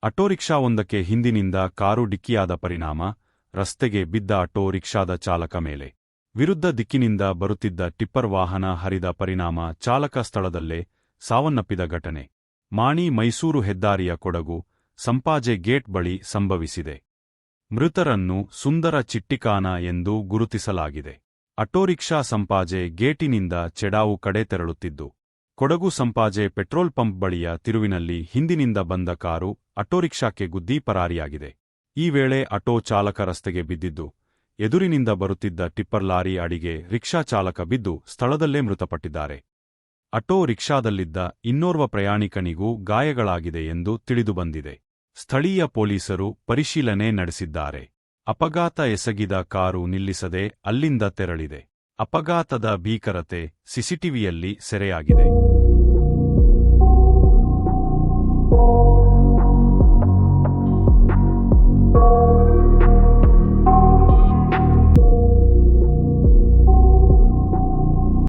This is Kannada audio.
ಆಟೋ ರಿಕ್ಷಾವೊಂದಕ್ಕೆ ಹಿಂದಿನಿಂದ ಕಾರು ಡಿಕ್ಕಿಯಾದ ಪರಿಣಾಮ ರಸ್ತೆಗೆ ಬಿದ್ದ ಆಟೋ ರಿಕ್ಷಾದ ಚಾಲಕ ಮೇಲೆ ವಿರುದ್ಧ ದಿಕ್ಕಿನಿಂದ ಬರುತ್ತಿದ್ದ ಟಿಪ್ಪರ್ ವಾಹನ ಹರಿದ ಪರಿಣಾಮ ಚಾಲಕ ಸ್ಥಳದಲ್ಲೇ ಸಾವನ್ನಪ್ಪಿದ ಘಟನೆ ಮಾಣಿ ಮೈಸೂರು ಹೆದ್ದಾರಿಯ ಕೊಡಗು ಸಂಪಾಜೆ ಗೇಟ್ ಬಳಿ ಸಂಭವಿಸಿದೆ. ಮೃತರನ್ನು ಸುಂದರ ಚಿಟ್ಟಿಕಾನ ಎಂದು ಗುರುತಿಸಲಾಗಿದೆ. ಆಟೋ ರಿಕ್ಷಾ ಸಂಪಾಜೆ ಗೇಟಿನಿಂದ ಚೆಡಾವು ಕಡೆ ತೆರಳುತ್ತಿದ್ದು, ಕೊಡಗು ಸಂಪಾಜೆ ಪೆಟ್ರೋಲ್ ಪಂಪ್ ಬಳಿಯ ತಿರುವಿನಲ್ಲಿ ಹಿಂದಿನಿಂದ ಬಂದ ಕಾರು ಆಟೋ ರಿಕ್ಷಾಕ್ಕೆ ಗುದ್ದಿ ಪರಾರಿಯಾಗಿದೆ. ಈ ವೇಳೆ ಆಟೋ ಚಾಲಕ ರಸ್ತೆಗೆ ಬಿದ್ದಿದ್ದು, ಎದುರಿನಿಂದ ಬರುತ್ತಿದ್ದ ಟಿಪ್ಪರ್ ಲಾರಿ ಅಡಿಗೆ ರಿಕ್ಷಾ ಚಾಲಕ ಬಿದ್ದು ಸ್ಥಳದಲ್ಲೇ ಮೃತಪಟ್ಟಿದ್ದಾರೆ. ಆಟೋ ರಿಕ್ಷಾದಲ್ಲಿದ್ದ ಇನ್ನೋರ್ವ ಪ್ರಯಾಣಿಕನಿಗೂ ಗಾಯಗಳಾಗಿದೆ ಎಂದು ತಿಳಿದುಬಂದಿದೆ. ಸ್ಥಳೀಯ ಪೊಲೀಸರು ಪರಿಶೀಲನೆ ನಡೆಸಿದ್ದಾರೆ. ಅಪಘಾತ ಎಸಗಿದ ಕಾರು ನಿಲ್ಲಿಸದೆ ಅಲ್ಲಿಂದ ತೆರಳಿದೆ. ಅಪಘಾತದ ಭೀಕರತೆ ಸಿಸಿಟಿವಿಯಲ್ಲಿ ಸೆರೆಯಾಗಿದೆ.